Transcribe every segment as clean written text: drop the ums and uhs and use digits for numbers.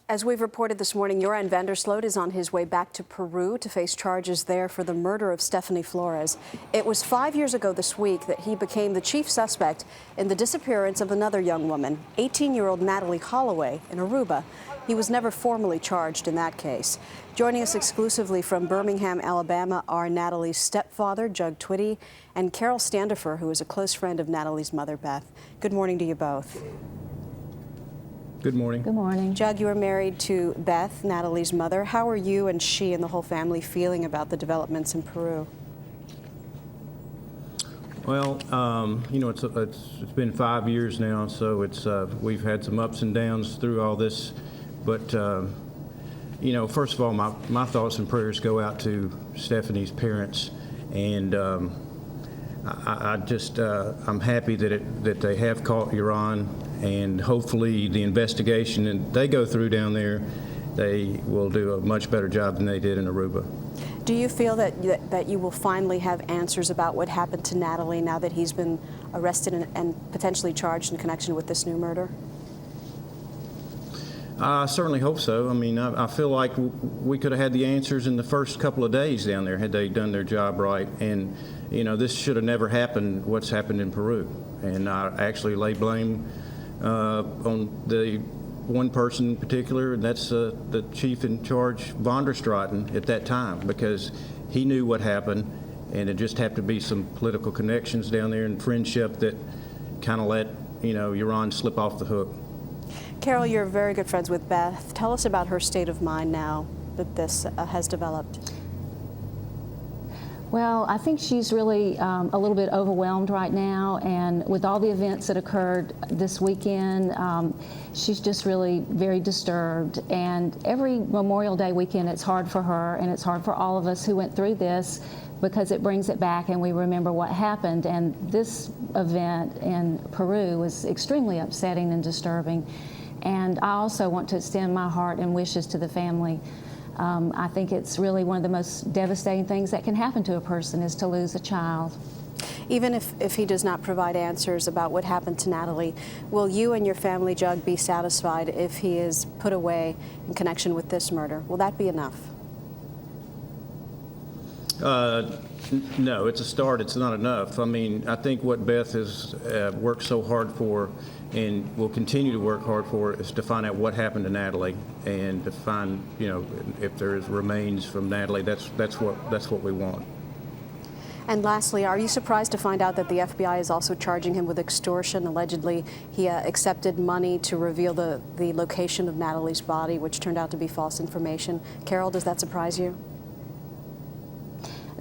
As we've reported this morning, Joran Van der Sloot is on his way back to Peru to face charges there for the murder of Stephanie Flores. It was 5 years ago this week that he became the chief suspect in the disappearance of another young woman, 18-year-old Natalee Holloway, in Aruba. He was never formally charged in that case. Joining us exclusively from Birmingham, Alabama, are Natalee's stepfather, Jug Twitty, and Carol Standifer, who is a close friend of Natalee's mother, Beth. Good morning to you both. Good morning. Good morning. Jug, you are married to Beth, Natalee's mother. How are you and she and the whole family feeling about the developments in Peru? Well, you know, it's been 5 years now, so we've had some ups and downs through all this. But you know, first of all, my thoughts and prayers go out to Stephanie's parents, and I'm happy that they have caught Joran, and hopefully the investigation that they go through down there, they will do a much better job than they did in Aruba. Do you feel that you will finally have answers about what happened to Natalee now that he's been arrested and potentially charged in connection with this new murder? I certainly hope so. I mean, I feel like we could have had the answers in the first couple of days down there had they done their job right. And, you know, this should have never happened, what's happened in Peru. And I actually lay blame on the one person in particular, and that's the chief in charge, Van der Sloot, at that time, because he knew what happened, and it just happened to be some political connections down there and friendship that kind of let, you know, Joran slip off the hook. Carol, you're very good friends with Beth. Tell us about her state of mind now that this has developed. Well, I think she's really a little bit overwhelmed right now, and with all the events that occurred this weekend, she's just really very disturbed. And every Memorial Day weekend, it's hard for her, and it's hard for all of us who went through this, because it brings it back and we remember what happened. And this event in Peru was extremely upsetting and disturbing. And I also want to extend my heart and wishes to the family. I think it's really one of the most devastating things that can happen to a person is to lose a child. Even if he does not provide answers about what happened to Natalee, will you and your family, Jug, be satisfied if he is put away in connection with this murder? Will that be enough? No, it's a start. It's not enough. I mean, I think what Beth has worked so hard for and will continue to work hard for is to find out what happened to Natalee and to find, you know, if there is remains from Natalee. That's what we want. And lastly, are you surprised to find out that the FBI is also charging him with extortion? Allegedly, he accepted money to reveal the location of Natalee's body, which turned out to be false information. Carol, does that surprise you?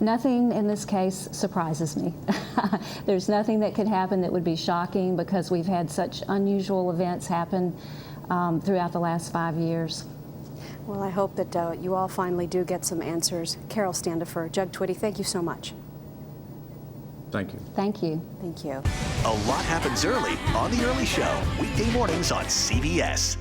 Nothing in this case surprises me. There's nothing that could happen that would be shocking, because we've had such unusual events happen throughout the last 5 years. Well, I hope that you all finally do get some answers. Carol Standifer, Jug Twitty, thank you so much. Thank you. Thank you. Thank you. A lot happens early on The Early Show, weekday mornings on CBS.